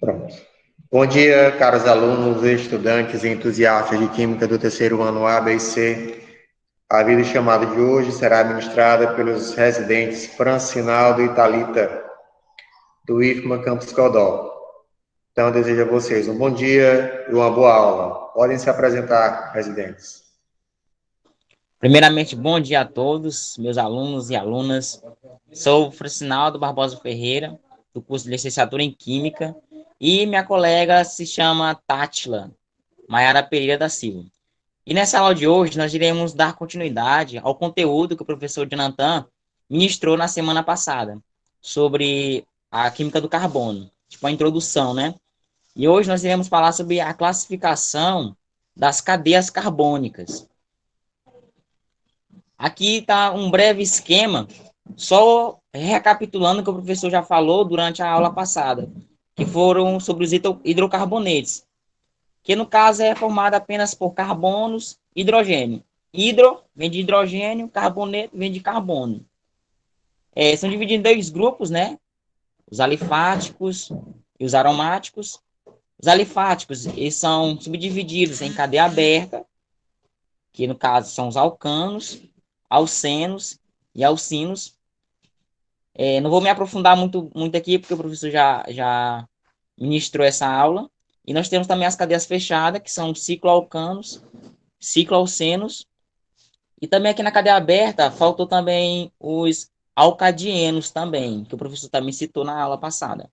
Pronto. Bom dia, caros alunos, estudantes e entusiastas de Química do terceiro ano A, B e C. A videochamada de hoje será ministrada pelos residentes Francinaldo e Thalita, do IFMA Campus Codó. Então, eu desejo a vocês um bom dia e uma boa aula. Podem se apresentar, residentes. Primeiramente, bom dia a todos, meus alunos e alunas. Sou Francinaldo Barbosa Ferreira, do curso de Licenciatura em Química, e minha colega se chama Tátila Maiara Pereira da Silva. E nessa aula de hoje, nós iremos dar continuidade ao conteúdo que o professor Jonathan ministrou na semana passada, sobre a química do carbono, tipo a introdução, né? E hoje nós iremos falar sobre a classificação das cadeias carbônicas. Aqui está um breve esquema, só recapitulando o que o professor já falou durante a aula passada, que foram sobre os hidrocarbonetos, que no caso é formado apenas por carbonos e hidrogênio. Hidro vem de hidrogênio, carboneto vem de carbono. São divididos em dois grupos, né? Os alifáticos e os aromáticos. Os alifáticos, eles são subdivididos em cadeia aberta, que no caso são os alcanos, alcenos e alcinos. Não vou me aprofundar muito aqui, porque o professor já ministrou essa aula. E nós temos também as cadeias fechadas, que são cicloalcanos, cicloalcenos. E também aqui na cadeia aberta, faltou também os alcadienos também, que o professor também citou na aula passada.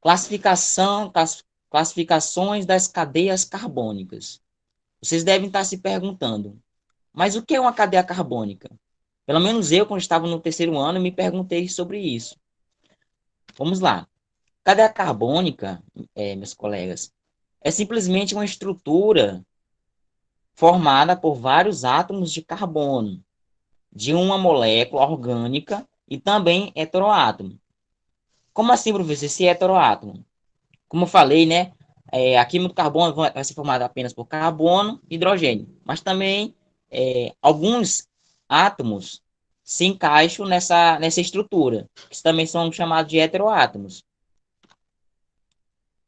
Classificações das cadeias carbônicas. Vocês devem estar se perguntando, mas o que é uma cadeia carbônica? Pelo menos eu, quando estava no terceiro ano, me perguntei sobre isso. Vamos lá. Cadeia carbônica, meus colegas, é simplesmente uma estrutura formada por vários átomos de carbono, de uma molécula orgânica e também heteroátomo. Como assim, professor, esse heteroátomo? Como eu falei, né? A química do carbono vai ser formada apenas por carbono e hidrogênio, mas também alguns átomos se encaixam nessa estrutura, que também são chamados de heteroátomos.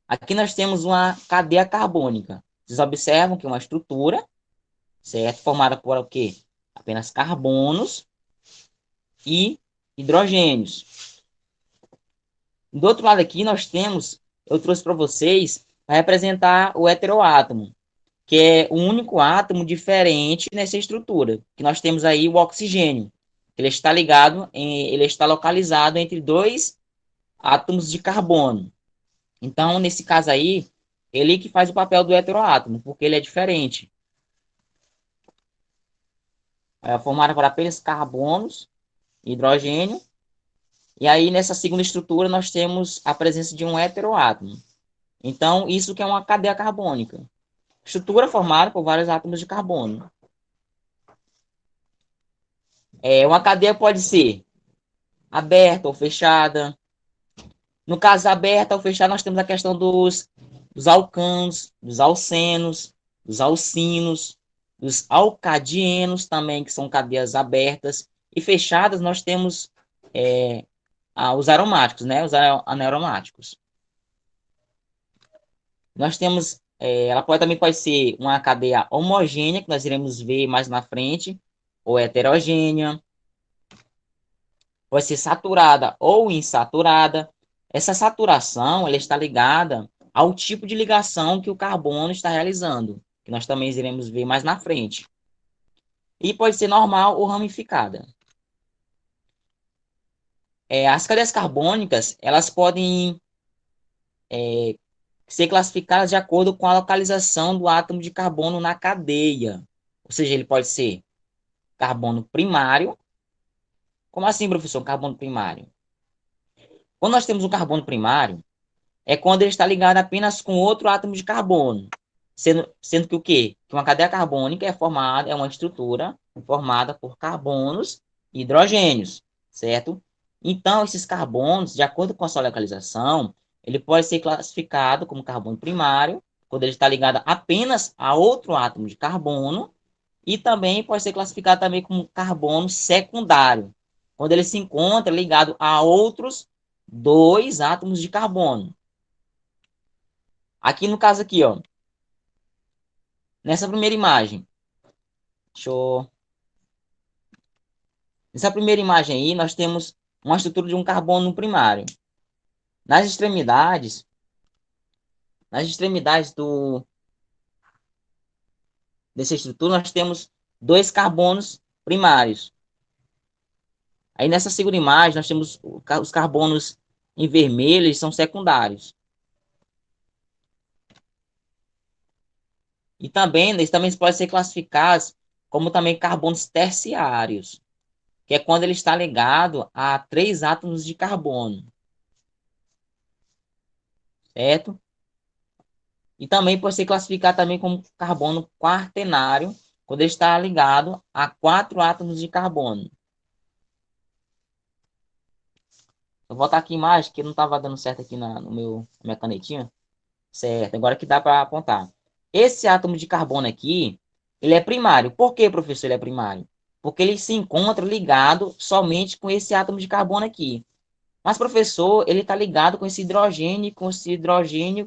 Aqui nós temos uma cadeia carbônica. Vocês observam que é uma estrutura, certo? Formada por o quê? Apenas carbonos e hidrogênios. Do outro lado aqui nós temos, eu trouxe para vocês, para representar o heteroátomo, que é o único átomo diferente nessa estrutura, que nós temos aí o oxigênio. Ele está localizado entre dois átomos de carbono. Então, nesse caso aí, ele que faz o papel do heteroátomo, porque ele é diferente. É formado por apenas carbonos, hidrogênio, e aí nessa segunda estrutura nós temos a presença de um heteroátomo. Então, isso que é uma cadeia carbônica. Estrutura formada por vários átomos de carbono. Uma cadeia pode ser aberta ou fechada. No caso aberta ou fechada, nós temos a questão dos alcanos, dos alcenos, dos alcinos, dos alcadienos também, que são cadeias abertas. E fechadas, nós temos os aromáticos, né? Os anaromáticos. Nós temos, ela também pode ser uma cadeia homogênea, que nós iremos ver mais na frente, ou heterogênea. Pode ser saturada ou insaturada. Essa saturação ela está ligada ao tipo de ligação que o carbono está realizando, que nós também iremos ver mais na frente. E pode ser normal ou ramificada. As cadeias carbônicas, elas podem ser classificadas de acordo com a localização do átomo de carbono na cadeia. Ou seja, ele pode ser carbono primário. Como assim, professor, carbono primário? Quando nós temos um carbono primário, é quando ele está ligado apenas com outro átomo de carbono. Sendo que o quê? Que uma cadeia carbônica é uma estrutura formada por carbonos e hidrogênios, certo? Então, esses carbonos, de acordo com a sua localização, ele pode ser classificado como carbono primário, quando ele está ligado apenas a outro átomo de carbono, e também pode ser classificado também como carbono secundário, quando ele se encontra ligado a outros 2 átomos de carbono. Aqui no caso aqui, ó, nessa primeira imagem, deixa eu... Nessa primeira imagem aí, nós temos uma estrutura de um carbono primário. Nas extremidades, dessa estrutura, nós temos 2 carbonos primários. Aí nessa segunda imagem, nós temos os carbonos em vermelho, eles são secundários. E também, eles também podem ser classificados como também carbonos terciários, que é quando ele está ligado a 3 átomos de carbono, certo? E também pode ser classificado também como carbono quaternário, quando ele está ligado a 4 átomos de carbono. Vou botar aqui mais, que não estava dando certo aqui na minha canetinha. Certo, agora que dá para apontar. Esse átomo de carbono aqui, ele é primário. Por que, professor, ele é primário? Porque ele se encontra ligado somente com esse átomo de carbono aqui. Mas, professor, ele está ligado com esse hidrogênio,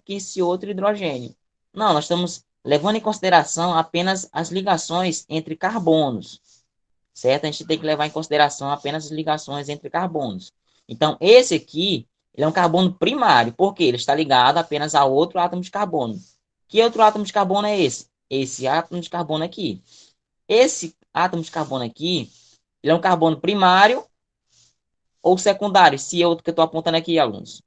que esse outro hidrogênio. Não, nós estamos levando em consideração apenas as ligações entre carbonos, certo? A gente tem que levar em consideração apenas as ligações entre carbonos. Então, esse aqui, ele é um carbono primário. Por quê? Ele está ligado apenas a outro átomo de carbono. Que outro átomo de carbono é esse? Esse átomo de carbono aqui. Esse átomo de carbono aqui, ele é um carbono primário ou secundário? Se é outro que eu estou apontando aqui, alunos.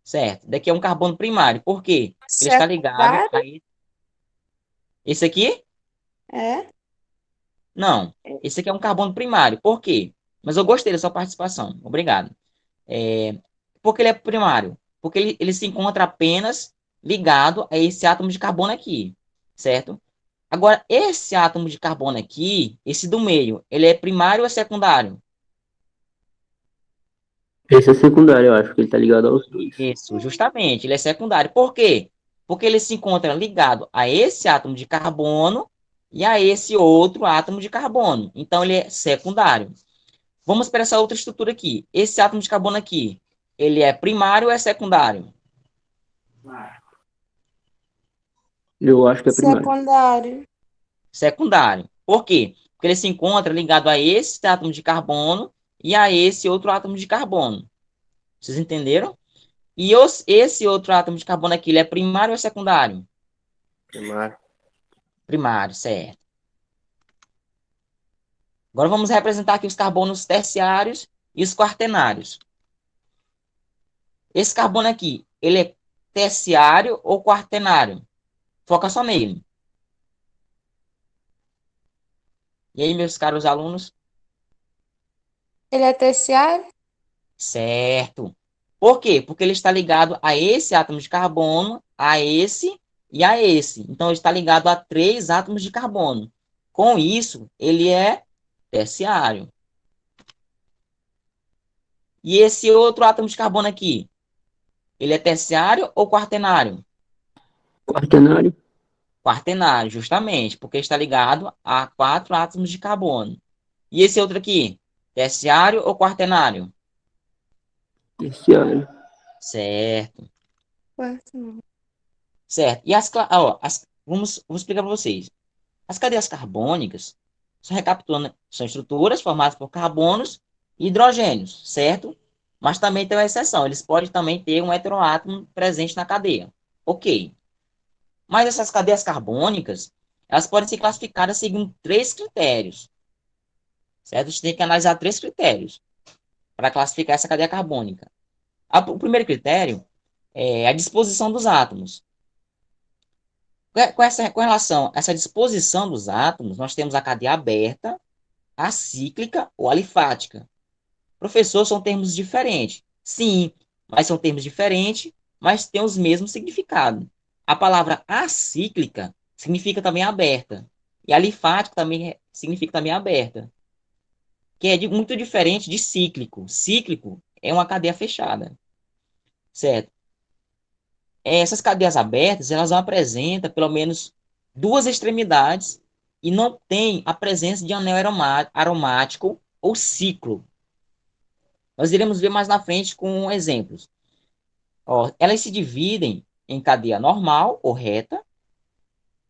Certo. Daqui é um carbono primário. Por quê? Porque ele está ligado a Secundário? esse aqui? É. Não. Esse aqui é um carbono primário. Por quê? Mas eu gostei da sua participação. Obrigado. Porque ele é primário? Porque ele se encontra apenas ligado a esse átomo de carbono aqui, certo? Agora, esse átomo de carbono aqui, esse do meio, ele é primário ou é secundário? Esse é secundário, eu acho que ele tá ligado aos dois. Isso, justamente, ele é secundário. Por quê? Porque ele se encontra ligado a esse átomo de carbono e a esse outro átomo de carbono. Então, ele é secundário. Vamos para essa outra estrutura aqui. Esse átomo de carbono aqui, ele é primário ou é secundário? Eu acho que é primário. Secundário. Secundário. Por quê? Porque ele se encontra ligado a esse átomo de carbono e a esse outro átomo de carbono. Vocês entenderam? E esse outro átomo de carbono aqui, ele é primário ou secundário? Primário. Primário, certo. Agora vamos representar aqui os carbonos terciários e os quaternários. Esse carbono aqui, ele é terciário ou quaternário? Foca só nele. E aí, meus caros alunos? Ele é terciário? Certo. Por quê? Porque ele está ligado a esse átomo de carbono, a esse e a esse. Então, ele está ligado a 3 átomos de carbono. Com isso, ele é terciário. E esse outro átomo de carbono aqui, ele é terciário ou quaternário? Quaternário. Quaternário, justamente, porque está ligado a 4 átomos de carbono. E esse outro aqui, terciário ou quaternário? Terciário. Certo. Quarto. Certo. E vamos explicar para vocês. As cadeias carbônicas, só recapitulando, são estruturas formadas por carbonos e hidrogênios, certo? Mas também tem uma exceção, eles podem também ter um heteroátomo presente na cadeia. Ok. Mas essas cadeias carbônicas, elas podem ser classificadas segundo 3 critérios, certo? A gente tem que analisar 3 critérios para classificar essa cadeia carbônica. O primeiro critério é a disposição dos átomos. Com relação a essa disposição dos átomos, nós temos a cadeia aberta, acíclica ou alifática. Professor, são termos diferentes. Sim, mas são termos diferentes, mas têm os mesmos significados. A palavra acíclica significa também aberta. E alifática também significa também aberta. Que é muito diferente de cíclico. Cíclico é uma cadeia fechada. Certo? Essas cadeias abertas, elas apresentam pelo menos 2 extremidades e não tem a presença de anel aromático ou ciclo. Nós iremos ver mais na frente com exemplos. Ó, elas se dividem em cadeia normal ou reta.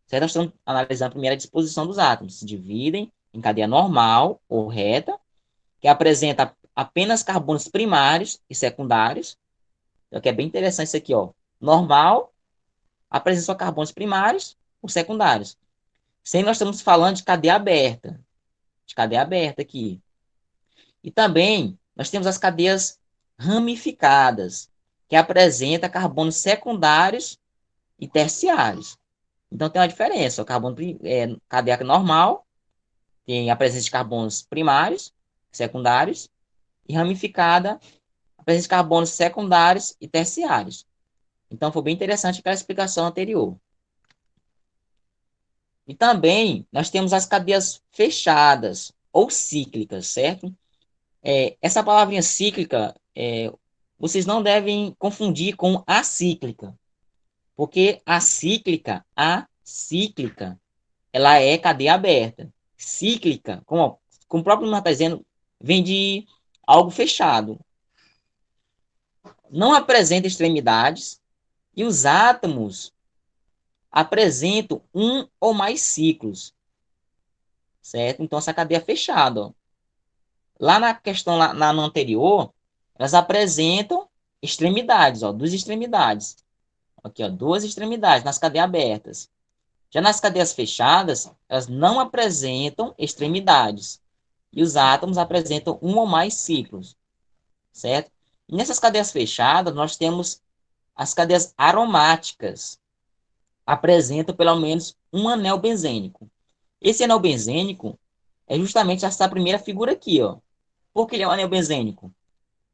Certo? Nós estamos analisando a primeira disposição dos átomos. Se dividem em cadeia normal ou reta, que apresenta apenas carbonos primários e secundários. Então, que é bem interessante isso aqui, ó. Normal, apresenta só carbonos primários ou secundários. Sem nós estamos falando de cadeia aberta. De cadeia aberta aqui. E também nós temos as cadeias ramificadas, que apresenta carbonos secundários e terciários. Então tem uma diferença. O carbono cadeia normal tem a presença de carbonos primários, secundários, e ramificada, a presença de carbonos secundários e terciários. Então foi bem interessante aquela explicação anterior. E também nós temos as cadeias fechadas ou cíclicas, certo? Essa palavrinha cíclica, vocês não devem confundir com acíclica, porque a cíclica, ela é cadeia aberta. Cíclica, como o próprio nome está dizendo, vem de algo fechado. Não apresenta extremidades e os átomos apresentam um ou mais ciclos, certo? Então, essa cadeia é fechada. Ó. Lá na questão, no anterior, elas apresentam extremidades, ó, duas extremidades. Aqui, ó, duas extremidades nas cadeias abertas. Já nas cadeias fechadas, elas não apresentam extremidades. E os átomos apresentam um ou mais ciclos, certo? E nessas cadeias fechadas, nós temos as cadeias aromáticas. Apresentam pelo menos um anel benzênico. Esse anel benzênico é justamente essa primeira figura aqui, ó. Por que ele é um anel benzênico?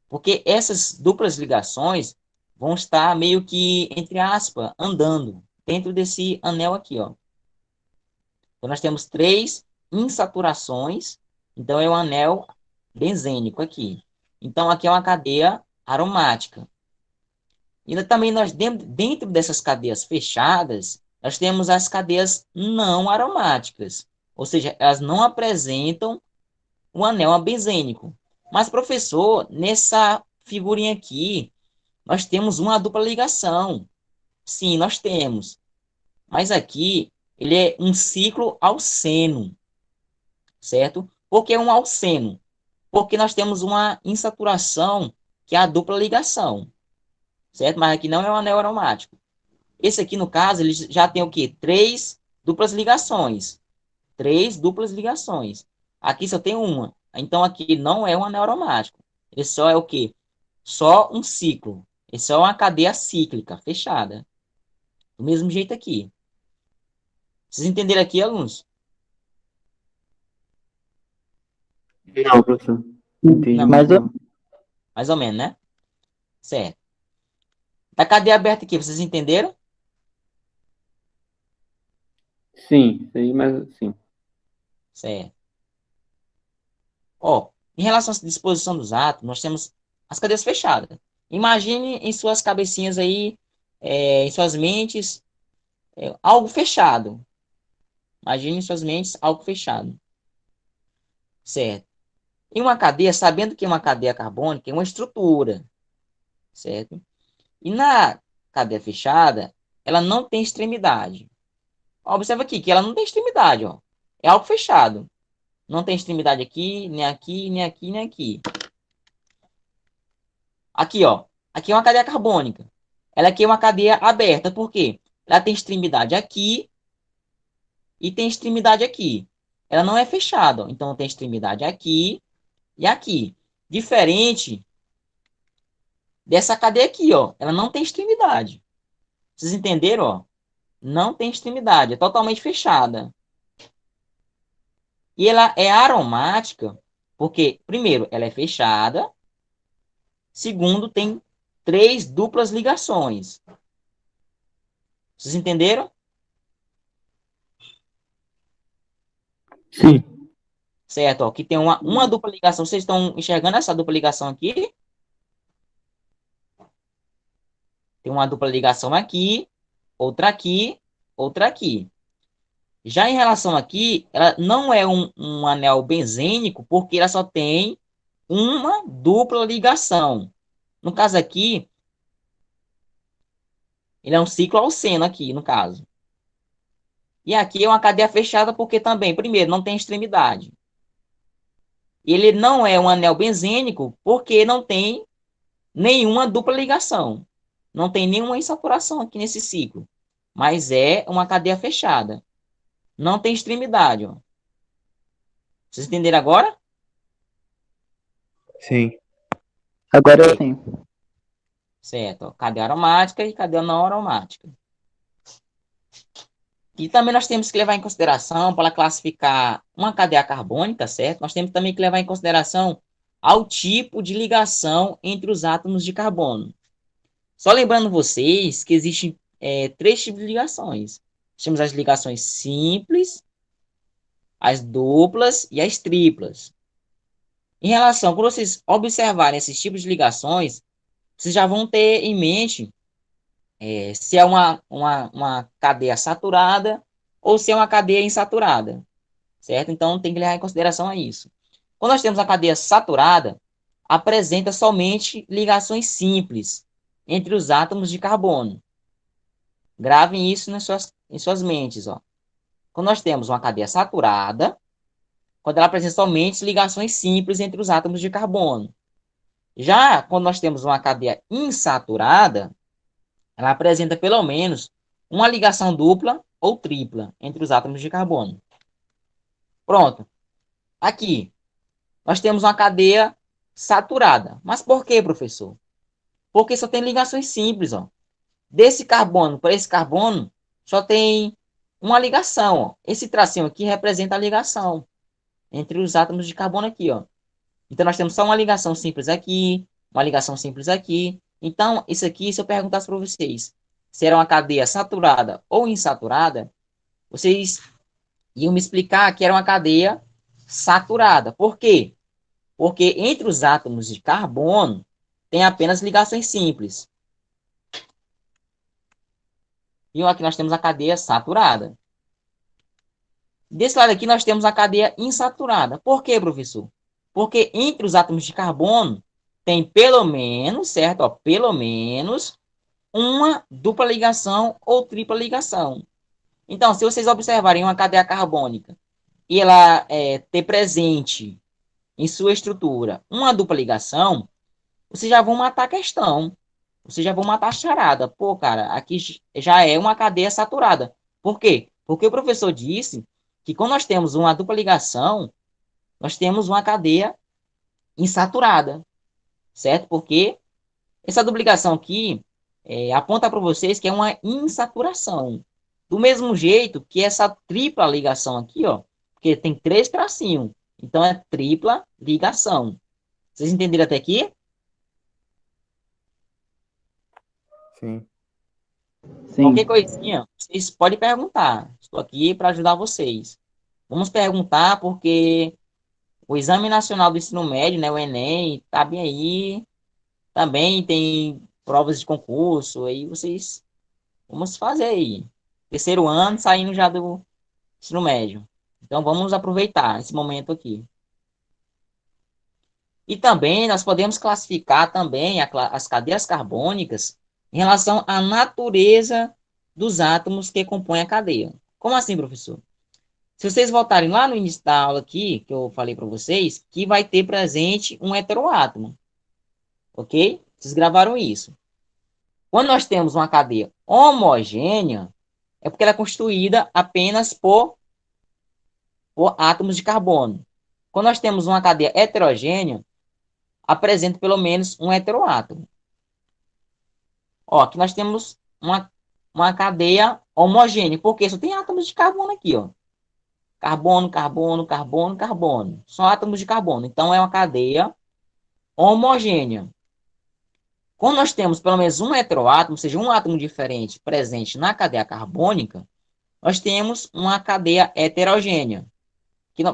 Porque essas duplas ligações vão estar meio que, entre aspas, andando dentro desse anel aqui, ó. Então, nós temos 3 insaturações. Então, é um anel benzênico aqui. Então, aqui é uma cadeia aromática. E também, nós, dentro dessas cadeias fechadas, nós temos as cadeias não aromáticas. Ou seja, elas não apresentam um anel benzênico. Mas, professor, nessa figurinha aqui, nós temos uma dupla ligação. Sim, nós temos. Mas aqui, ele é um ciclo alceno, certo? Por que um alceno? Porque nós temos uma insaturação, que é a dupla ligação, certo? Mas aqui não é um anel aromático. Esse aqui, no caso, ele já tem o quê? 3 duplas ligações. 3 duplas ligações. Aqui só tem uma. Então, aqui não é um anel aromático. Ele só é o quê? Só um ciclo. Ele só é uma cadeia cíclica, fechada. Do mesmo jeito aqui. Vocês entenderam aqui, alunos? Não, professor. Entendi Não. muito não. Mais ou menos, né? Certo. Da cadeia aberta aqui, vocês entenderam? Sim, sei, mas sim. Certo. Ó, em relação à disposição dos átomos, nós temos as cadeias fechadas. Imagine em suas cabecinhas aí, em suas mentes, algo fechado. Imagine em suas mentes algo fechado. Certo. Em uma cadeia, sabendo que uma cadeia carbônica é uma estrutura. Certo? E na cadeia fechada, ela não tem extremidade. Ó, observa aqui que ela não tem extremidade, ó. É algo fechado. Não tem extremidade aqui, nem aqui, nem aqui, nem aqui. Aqui, ó. Aqui é uma cadeia carbônica. Ela aqui é uma cadeia aberta. Por quê? Ela tem extremidade aqui e tem extremidade aqui. Ela não é fechada, ó. Então tem extremidade aqui e aqui. Diferente dessa cadeia aqui, ó. Ela não tem extremidade. Vocês entenderam, ó? Não tem extremidade. É totalmente fechada. E ela é aromática porque, primeiro, ela é fechada. Segundo, tem 3 duplas ligações. Vocês entenderam? Sim. Certo, ó, que tem uma dupla ligação. Vocês estão enxergando essa dupla ligação aqui? Tem uma dupla ligação aqui, outra aqui, outra aqui. Já em relação aqui, ela não é um anel benzênico, porque ela só tem uma dupla ligação. No caso aqui, ele é um ciclo alceno aqui, no caso. E aqui é uma cadeia fechada porque também, primeiro, não tem extremidade. Ele não é um anel benzênico porque não tem nenhuma dupla ligação. Não tem nenhuma insaturação aqui nesse ciclo. Mas é uma cadeia fechada. Não tem extremidade, ó. Vocês entenderam agora? Sim. Agora sim. Certo, ó. Cadeia aromática e cadeia não aromática. E também nós temos que levar em consideração, para classificar uma cadeia carbônica, certo? Nós temos também que levar em consideração ao tipo de ligação entre os átomos de carbono. Só lembrando vocês que existem três tipos de ligações. Temos as ligações simples, as duplas e as triplas. Em relação, quando vocês observarem esses tipos de ligações, vocês já vão ter em mente se é uma cadeia saturada ou se é uma cadeia insaturada, certo? Então, tem que levar em consideração a isso. Quando nós temos a cadeia saturada, apresenta somente ligações simples entre os átomos de carbono. Gravem isso em suas mentes, ó. Quando nós temos uma cadeia saturada, quando ela apresenta somente ligações simples entre os átomos de carbono. Já quando nós temos uma cadeia insaturada, ela apresenta pelo menos uma ligação dupla ou tripla entre os átomos de carbono. Pronto. Aqui, nós temos uma cadeia saturada. Mas por quê, professor? Porque só tem ligações simples, ó. Desse carbono para esse carbono, só tem uma ligação, ó. Esse tracinho aqui representa a ligação entre os átomos de carbono aqui, ó. Então, nós temos só uma ligação simples aqui, uma ligação simples aqui. Então, isso aqui, se eu perguntasse para vocês se era uma cadeia saturada ou insaturada, vocês iam me explicar que era uma cadeia saturada. Por quê? Porque entre os átomos de carbono tem apenas ligações simples. E aqui nós temos a cadeia saturada. Desse lado aqui nós temos a cadeia insaturada. Por quê, professor? Porque entre os átomos de carbono tem pelo menos, certo? Ó, pelo menos uma dupla ligação ou tripla ligação. Então, se vocês observarem uma cadeia carbônica e ela ter presente em sua estrutura uma dupla ligação, vocês já vão matar a questão. Vocês já vão matar a charada. Pô, cara, aqui já é uma cadeia saturada. Por quê? Porque o professor disse que quando nós temos uma dupla ligação, nós temos uma cadeia insaturada, certo? Porque essa dupla ligação aqui aponta para vocês que é uma insaturação. Do mesmo jeito que essa tripla ligação aqui, ó, porque tem três tracinhos, então é tripla ligação. Vocês entenderam até aqui? Sim. Qualquer Sim. coisinha, vocês podem perguntar. Estou aqui para ajudar vocês. Vamos perguntar porque o Exame Nacional do Ensino Médio, né, o Enem, tá bem aí. Também tem provas de concurso, aí vocês vamos fazer aí. Terceiro ano, saindo já do ensino médio. Então vamos aproveitar esse momento aqui. E também nós podemos classificar também as cadeias carbônicas em relação à natureza dos átomos que compõem a cadeia. Como assim, professor? Se vocês voltarem lá no início da aula aqui, que eu falei para vocês, que vai ter presente um heteroátomo. Ok? Vocês gravaram isso. Quando nós temos uma cadeia homogênea, é porque ela é constituída apenas por átomos de carbono. Quando nós temos uma cadeia heterogênea, apresenta pelo menos um heteroátomo. Ó, aqui nós temos uma cadeia homogênea, porque só tem átomos de carbono aqui, ó. Carbono, carbono, carbono, carbono. São átomos de carbono. Então, é uma cadeia homogênea. Quando nós temos pelo menos um heteroátomo, ou seja, um átomo diferente presente na cadeia carbônica, nós temos uma cadeia heterogênea.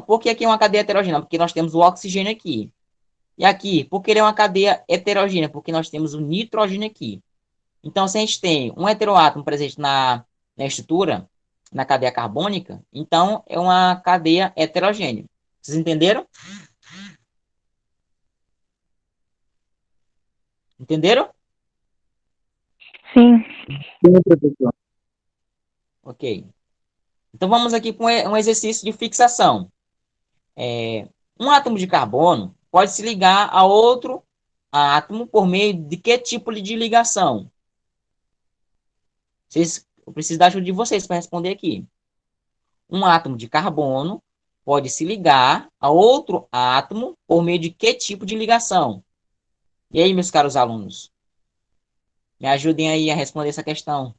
Por que aqui é uma cadeia heterogênea? Porque nós temos o oxigênio aqui. E aqui, por que ele é uma cadeia heterogênea? Porque nós temos o nitrogênio aqui. Então, se a gente tem um heteroátomo presente na estrutura, na cadeia carbônica, então é uma cadeia heterogênea. Vocês entenderam? Entenderam? Sim. Sim, professor. Ok. Então vamos aqui com um exercício de fixação. Um átomo de carbono pode se ligar a outro átomo por meio de que tipo de ligação? Eu preciso da ajuda de vocês para responder aqui. Um átomo de carbono pode se ligar a outro átomo por meio de que tipo de ligação? E aí, meus caros alunos? Me ajudem aí a responder essa questão.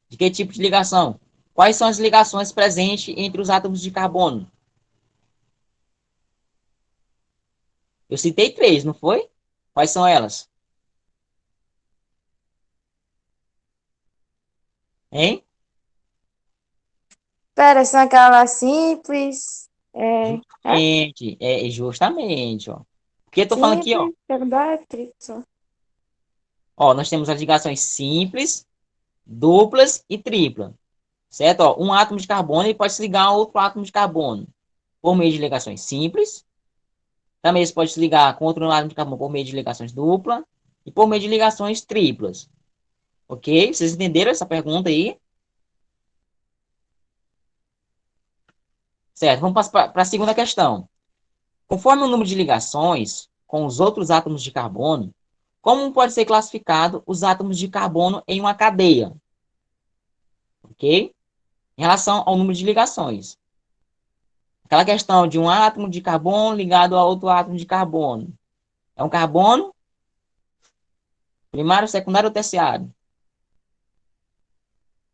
De que tipo de ligação? Quais são as ligações presentes entre os átomos de carbono? Eu citei 3, não foi? Quais são elas? Hein? Pera, são aquelas simples. Justamente, ó. Porque eu tô falando aqui, ó. Simples, secundária, trípla. Ó, nós temos as ligações simples, duplas e tripla. Certo? Ó, um átomo de carbono ele pode se ligar a outro átomo de carbono por meio de ligações simples. Também você pode se ligar com outro átomo de carbono por meio de ligações duplas e por meio de ligações triplas. Ok? Vocês entenderam essa pergunta aí? Certo, vamos para a segunda questão. Conforme o número de ligações com os outros átomos de carbono, como pode ser classificado os átomos de carbono em uma cadeia? Ok? Em relação ao número de ligações. Aquela questão de um átomo de carbono ligado a outro átomo de carbono. É um carbono primário, secundário ou terciário?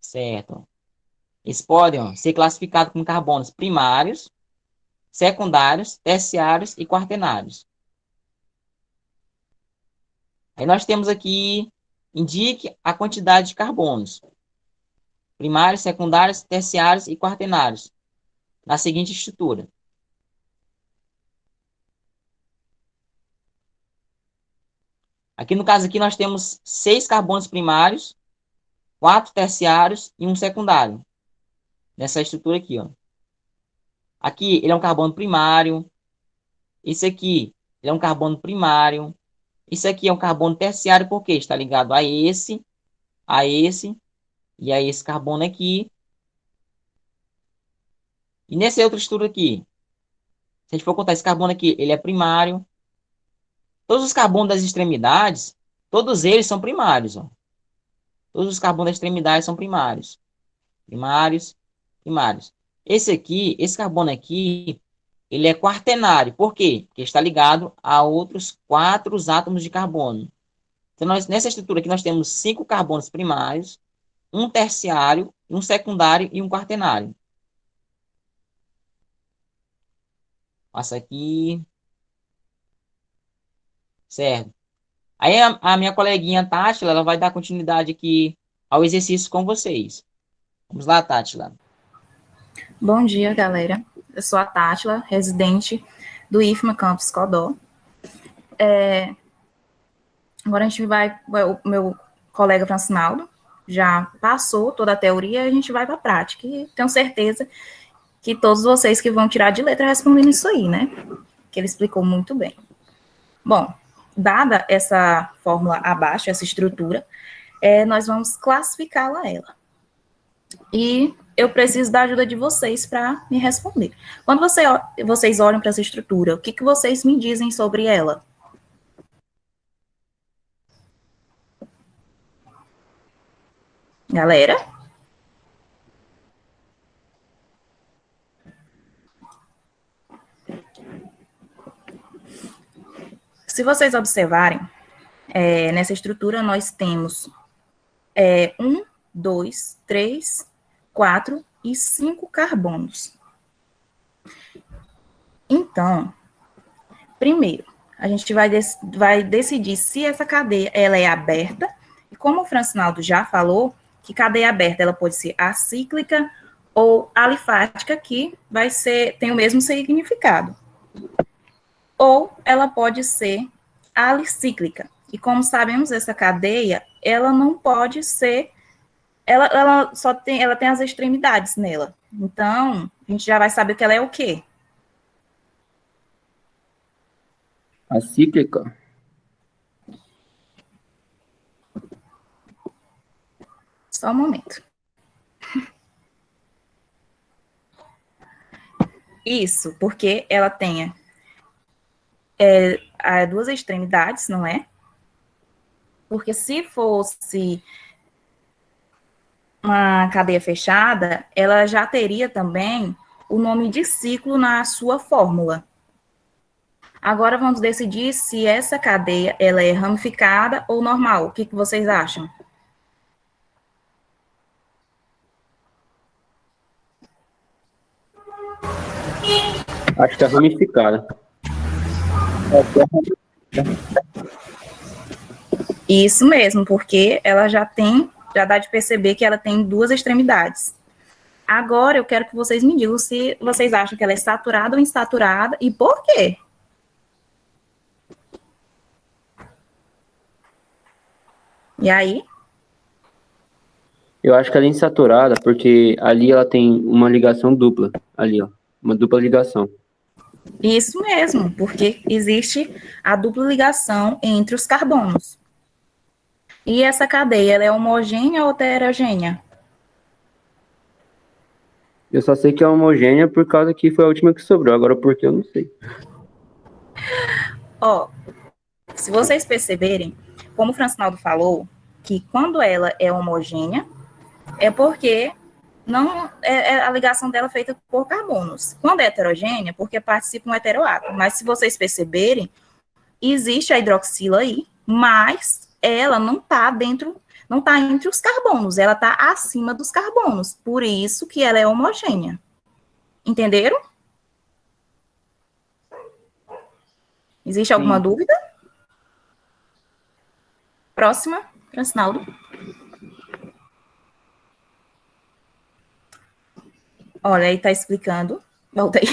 Certo. Eles podem ser classificados como carbonos primários, secundários, terciários e quaternários. Aí nós temos aqui, indique a quantidade de carbonos. Primários, secundários, terciários e quaternários. Na seguinte estrutura. Aqui no caso aqui nós temos 6 carbonos primários, 4 terciários e 1 secundário. Nessa estrutura aqui, ó. Aqui ele é um carbono primário. Esse aqui ele é um carbono primário. Isso aqui é um carbono terciário porque está ligado a esse e a esse carbono aqui. E nessa outra estrutura aqui, se a gente for contar esse carbono aqui, ele é primário. Todos os carbonos das extremidades, todos eles são primários, ó. Todos os carbonos das extremidades são primários. Primários, primários. Esse carbono aqui, ele é quaternário. Por quê? Porque está ligado a outros 4 átomos de carbono. Então, nessa estrutura aqui, nós temos 5 carbonos primários, um terciário, um secundário e um quaternário. Passa aqui. Certo. Aí a minha coleguinha Tátila, ela vai dar continuidade aqui ao exercício com vocês. Vamos lá, Tátila. Bom dia, galera. Eu sou a Tátila, residente do IFMA Campus Codó. Agora a gente vai, o meu colega Francinaldo já passou toda a teoria e a gente vai para a prática. E tenho certeza que todos vocês que vão tirar de letra respondendo isso aí, né? Que ele explicou muito bem. Bom, dada essa fórmula abaixo, essa estrutura, nós vamos classificá-la ela. E eu preciso da ajuda de vocês para me responder. Quando vocês olham para essa estrutura, o que vocês me dizem sobre ela? Galera? Se vocês observarem, nessa estrutura nós temos 1, 2, 3, 4 e 5 carbonos. Então, primeiro, a gente vai decidir se essa cadeia ela é aberta, e como o Francinaldo já falou, que cadeia aberta ela pode ser acíclica ou alifática, que tem o mesmo significado. Ou ela pode ser alicíclica, E como sabemos, essa cadeia, ela não pode ser, ela tem as extremidades nela. Então, a gente já vai saber que ela é o quê? Acíclica. Só um momento. Isso, porque ela tem duas extremidades, não é? Porque se fosse uma cadeia fechada, ela já teria também o nome de ciclo na sua fórmula. Agora vamos decidir se essa cadeia ela é ramificada ou normal. O que vocês acham? Acho que é ramificada. Isso mesmo, porque ela já dá de perceber que ela tem duas extremidades. Agora eu quero que vocês me digam se vocês acham que ela é saturada ou insaturada e por quê? E aí? Eu acho que ela é insaturada, porque ali ela tem uma ligação dupla. Ali, ó. Uma dupla ligação. Isso mesmo, porque existe a dupla ligação entre os carbonos. E essa cadeia, ela é homogênea ou heterogênea? Eu só sei que é homogênea por causa que foi a última que sobrou. Agora, por que eu não sei. Ó, se vocês perceberem, como o Francinaldo falou, que quando ela é homogênea, é porque não é a ligação dela feita por carbonos. Quando é heterogênea, porque participa um heteroátomo. Mas se vocês perceberem, existe a hidroxila aí, mas ela não está dentro, não está entre os carbonos, ela está acima dos carbonos. Por isso que ela é homogênea. Entenderam? Existe alguma dúvida? Próxima, Francinaldo. Olha, aí está explicando. Volta aí.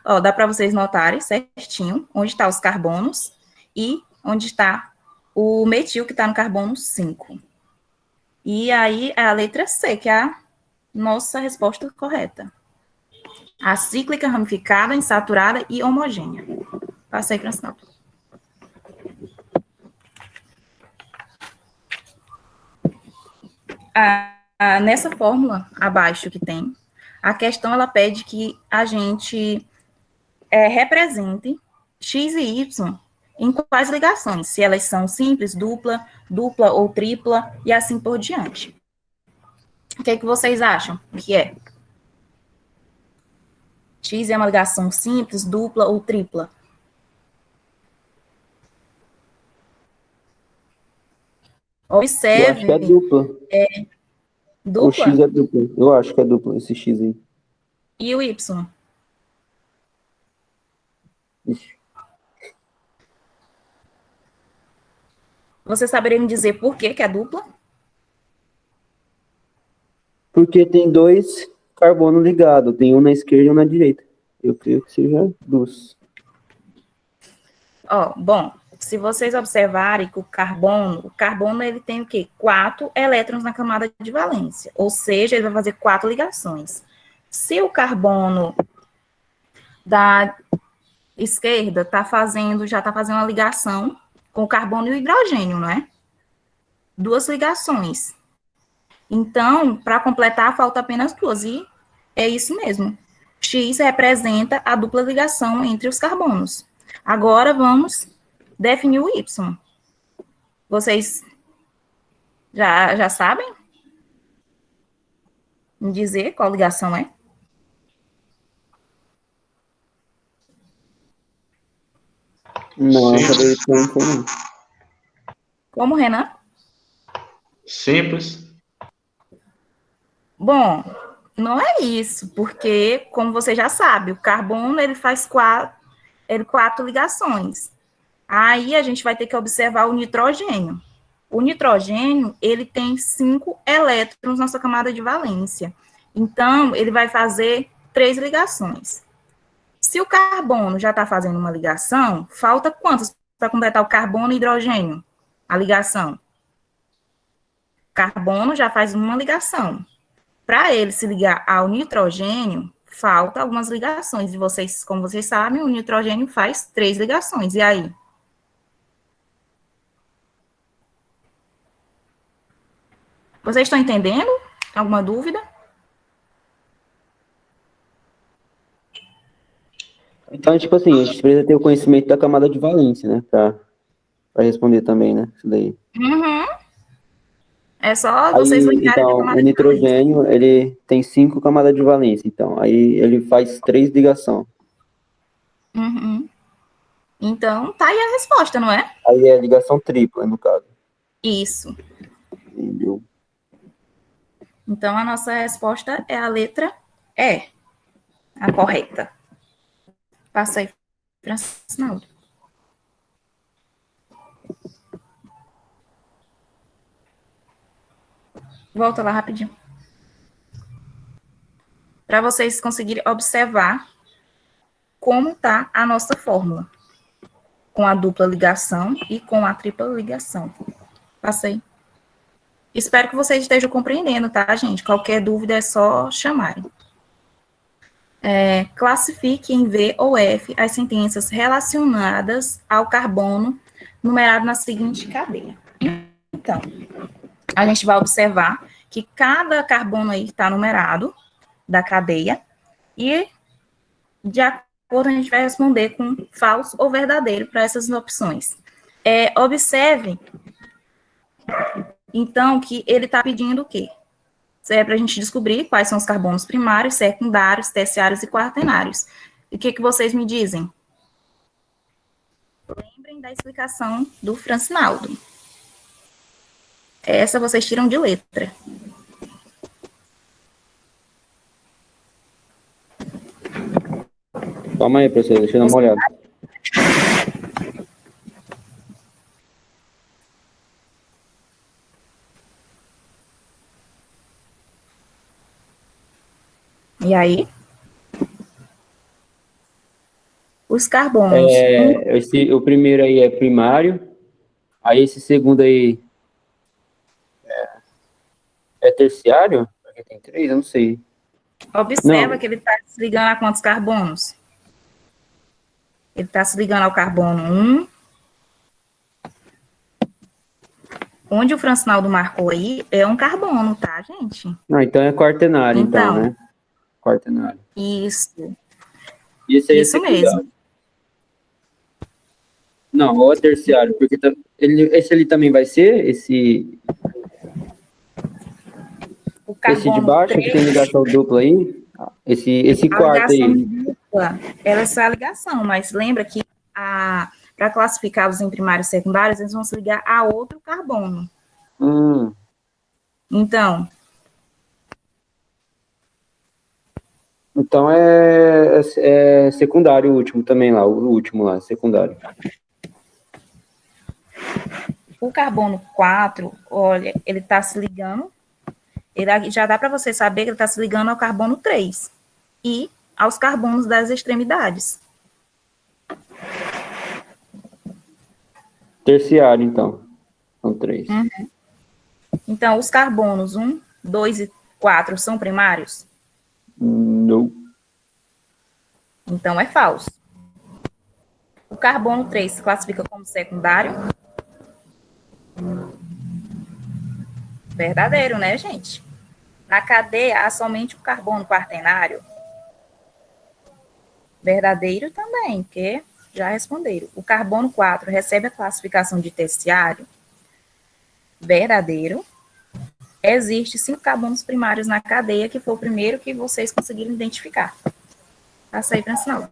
Ó, dá para vocês notarem certinho onde estão os carbonos e onde está o metil que está no carbono 5. E aí é a letra C, que é a nossa resposta correta. Acíclica, ramificada, insaturada e homogênea. Passei para o sinal. Nessa fórmula abaixo que tem, a questão ela pede que a gente represente X e Y em quais ligações, se elas são simples, dupla ou tripla, e assim por diante. O que vocês acham que é? X é uma ligação simples, dupla ou tripla? Observe. Eu acho que é dupla. Dupla? O X é dupla. Eu acho que é dupla, esse X aí. E o Y? Ixi. Você saberia me dizer por que é dupla? Porque tem dois carbonos ligados. Tem um na esquerda e um na direita. Eu creio que seja duas. Bom, se vocês observarem que o carbono ele tem o quê? 4 elétrons na camada de valência. Ou seja, ele vai fazer 4 ligações. Se o carbono da esquerda já está fazendo uma ligação com o carbono e o hidrogênio, não é? 2 ligações. Então, para completar, falta apenas 2. E é isso mesmo. X representa a dupla ligação entre os carbonos. Agora, vamos definir o Y. Vocês já sabem me dizer qual ligação é? Não, não. Como, Renan? Simples. Bom, não é isso, porque, como você já sabe, o carbono, ele faz 4 ligações. Aí, a gente vai ter que observar o nitrogênio. O nitrogênio, ele tem 5 elétrons na sua camada de valência. Então, ele vai fazer 3 ligações. Se o carbono já está fazendo uma ligação, falta quantas para completar o carbono e hidrogênio, a ligação. Carbono já faz uma ligação. Para ele se ligar ao nitrogênio, falta algumas ligações. E vocês, como vocês sabem, o nitrogênio faz 3 ligações. E aí? Vocês estão entendendo? Alguma dúvida? Então, tipo assim, a gente precisa ter o conhecimento da camada de valência, né? Pra responder também, né? Isso daí. Uhum. É só Aí, vocês ligarem a então, camada o de valência. nitrogênio, ele tem 5 camadas de valência, então. Aí ele faz 3 ligações. Uhum. Então, tá aí a resposta, não é? Aí é ligação tripla, no caso. Isso. Entendeu? Então, a nossa resposta é a letra E, a correta. Passa aí, Francinaldo. Volta lá rapidinho. Para vocês conseguirem observar como está a nossa fórmula. Com a dupla ligação e com a tripla ligação. Passa aí. Espero que vocês estejam compreendendo, tá, gente? Qualquer dúvida é só chamarem. Classifique em V ou F as sentenças relacionadas ao carbono numerado na seguinte cadeia. Então, a gente vai observar que cada carbono aí está numerado da cadeia e, de acordo, a gente vai responder com falso ou verdadeiro para essas opções. Observe, então, que ele está pedindo o quê? Isso é para a gente descobrir quais são os carbonos primários, secundários, terciários e quaternários. E o que vocês me dizem? Lembrem da explicação do Francinaldo. Essa vocês tiram de letra. Calma aí, professor, deixa eu dar uma olhada. E aí? Os carbonos. O primeiro aí é primário, aí esse segundo aí é terciário? Porque tem 3, eu não sei. Observa Não. que ele está se ligando a quantos carbonos? Ele está se ligando ao carbono 1. Onde o Francinaldo marcou aí é um carbono, tá, gente? Não, então é quaternário, então, né? Quaternário. Isso. E esse aí é Isso secundário. mesmo. Não, ou é terciário, porque esse ali também vai ser esse O carbono de baixo, 3, que tem ligação dupla aí, esse a quarto ligação aí. dupla, ela é só a ligação, mas lembra que para classificá-los em primários e secundários, eles vão se ligar a outro carbono. Então é secundário o último também lá, o último lá, secundário. o carbono 4, olha, ele está se ligando, já dá para você saber que ele está se ligando ao carbono 3 e aos carbonos das extremidades. Terciário, então. São 3. Então, os carbonos 1, 2 e 4 são primários? Não. Então, é falso. O carbono 3 se classifica como secundário? Verdadeiro, né, gente? Na cadeia, há somente o carbono quaternário? Verdadeiro também, porque já responderam. O carbono 4 recebe a classificação de terciário? Verdadeiro. Existe 5 carbonos primários na cadeia, que foi o primeiro que vocês conseguiram identificar. Passa aí, Francinaldo.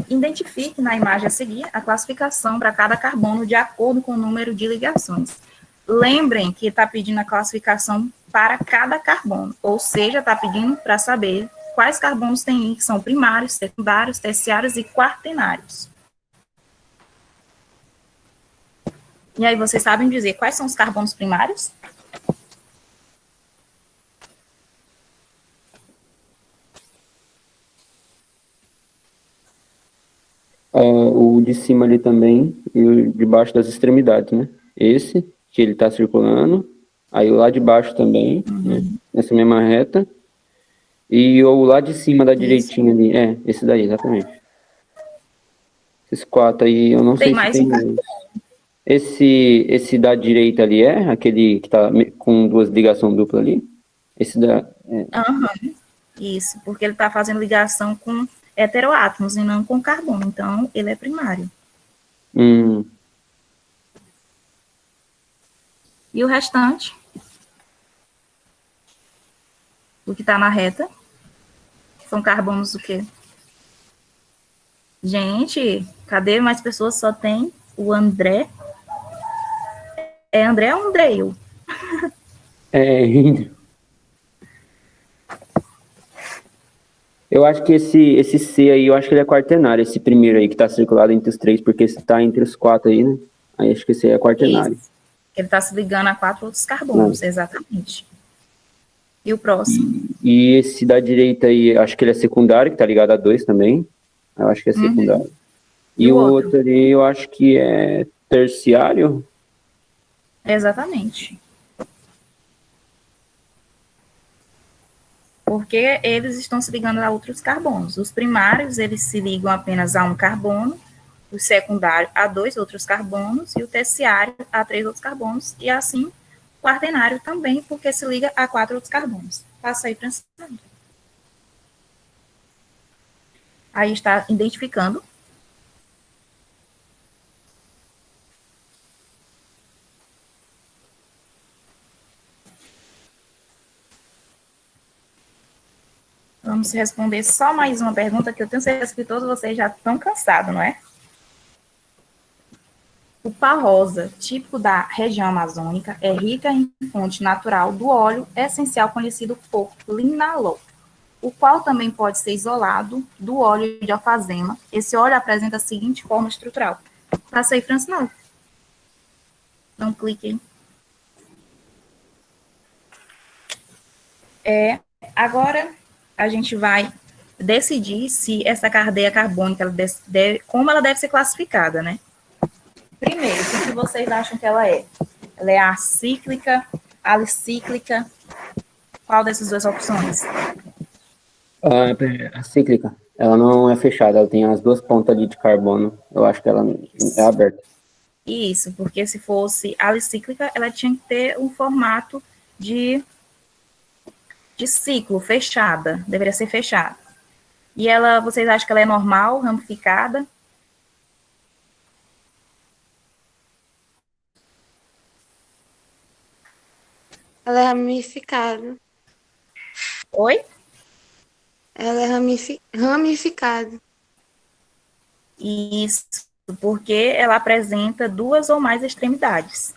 Identifique na imagem a seguir a classificação para cada carbono de acordo com o número de ligações. Lembrem que está pedindo a classificação para cada carbono, ou seja, está pedindo para saber quais carbonos tem que são primários, secundários, terciários e quaternários. E aí, vocês sabem dizer quais são os carbonos primários? O de cima ali também, e o de baixo das extremidades, né? Esse, que ele tá circulando, aí o lá de baixo também, né? Nessa mesma reta, e o lá de cima da Isso. direitinha ali, esse daí, exatamente. Esses quatro aí, eu não Tem sei se mais tem um dois. Esse da direita ali aquele que tá com duas ligações duplas ali? Esse da... Aham, isso, porque ele está fazendo ligação com heteroátomos e não com carbono, então ele é primário. E o restante, o que está na reta, são carbonos o quê? Gente, cadê mais pessoas? Só tem o André. É André ou Andreio? Índio. Eu acho que esse C aí, eu acho que ele é quaternário, esse primeiro aí que tá circulado entre os três, porque esse tá entre os quatro aí, né? Aí acho que esse aí é quaternário. Isso. Ele está se ligando a 4 outros carbonos, exatamente. E o próximo? E esse da direita aí, acho que ele é secundário, que tá ligado a 2 também. Eu acho que é secundário. E E o o outro? outro ali, eu acho que é terciário. Exatamente. Porque eles estão se ligando a outros carbonos. Os primários, eles se ligam apenas a um carbono, o secundário a 2 outros carbonos, e o terciário a 3 outros carbonos, e assim o quaternário também, porque se liga a 4 outros carbonos. Passa aí, Francisco. Aí está identificando. Vamos responder só mais uma pergunta, que eu tenho certeza que todos vocês já estão cansados, não é? O pá rosa, típico da região amazônica, é rica em fonte natural do óleo essencial conhecido por linalol, o qual também pode ser isolado do óleo de alfazema. Esse óleo apresenta a seguinte forma estrutural. Passa aí, Francis, não. Não clique aí. Agora, a gente vai decidir se essa cadeia carbônica, como ela deve ser classificada, né? Primeiro, o que vocês acham que ela é? Ela é acíclica, alicíclica? Qual dessas duas opções? A cíclica. Ela não é fechada, ela tem as duas pontas ali de carbono. Eu acho que ela é aberta. Isso, porque se fosse alicíclica, ela tinha que ter um formato de ciclo, fechada, deveria ser fechada. E ela, vocês acham que ela é normal, ramificada? Ela é ramificada. Oi? Ela é ramificada. Isso, porque ela apresenta duas ou mais extremidades.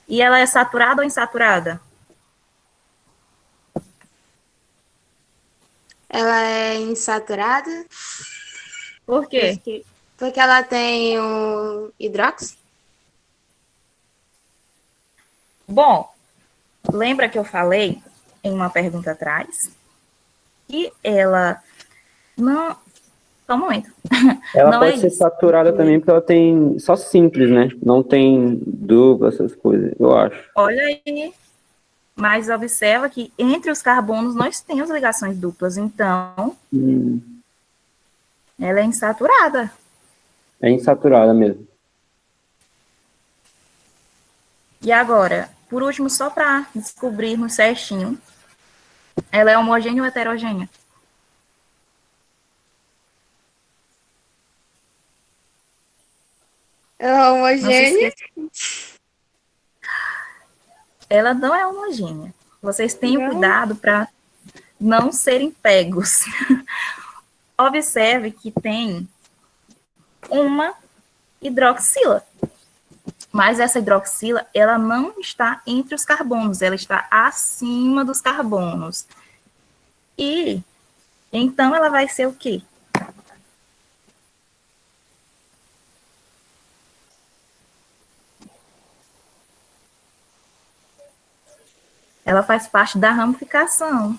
E ela é saturada ou insaturada? Ela é insaturada. Por quê? Porque ela tem o hidróxido. Bom, lembra que eu falei em uma pergunta atrás que ela não... Só um momento. Ela Não pode é ser isso. saturada também, porque ela tem só simples, né? Não tem dupla, essas coisas, eu acho. Olha aí, mas observa que entre os carbonos nós temos ligações duplas, então ela é insaturada. É insaturada mesmo. E agora, por último, só para descobrirmos certinho, ela é homogênea ou heterogênea? Ela é Não se homogênea. esqueça. Ela não é homogênea. Vocês tenham cuidado para não serem pegos. Observe que tem uma hidroxila. Mas essa hidroxila, ela não está entre os carbonos, ela está acima dos carbonos. E, então, ela vai ser o quê? Ela faz parte da ramificação.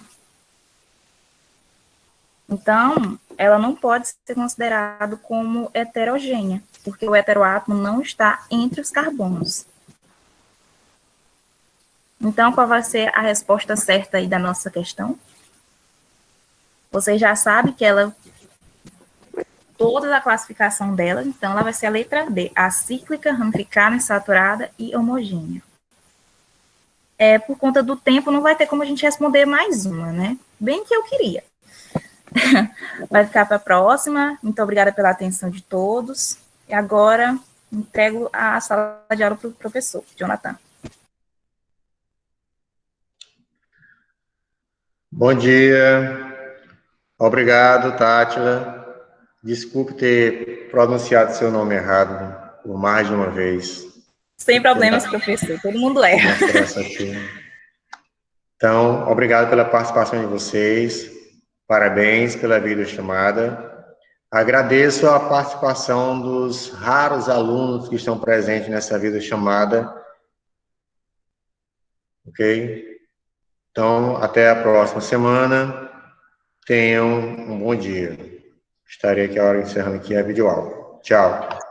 Então, ela não pode ser considerada como heterogênea, porque o heteroátomo não está entre os carbonos. Então, qual vai ser a resposta certa aí da nossa questão? Você já sabe que ela, toda a classificação dela, então ela vai ser a letra D, acíclica, ramificada, insaturada e homogênea. Por conta do tempo, não vai ter como a gente responder mais uma, né? Bem que eu queria. Vai ficar para a próxima. Muito obrigada pela atenção de todos. E agora, entrego a sala de aula para o professor, Jonathan. Bom dia. Obrigado, Tátila. Desculpe ter pronunciado seu nome errado por mais de uma vez. Sem problemas, professor. Todo mundo erra. Então, obrigado pela participação de vocês. Parabéns pela videochamada. Agradeço a participação dos raros alunos que estão presentes nessa videochamada. Ok? Então, até a próxima semana. Tenham um bom dia. Estarei aqui a hora encerrando aqui a videoaula. Tchau.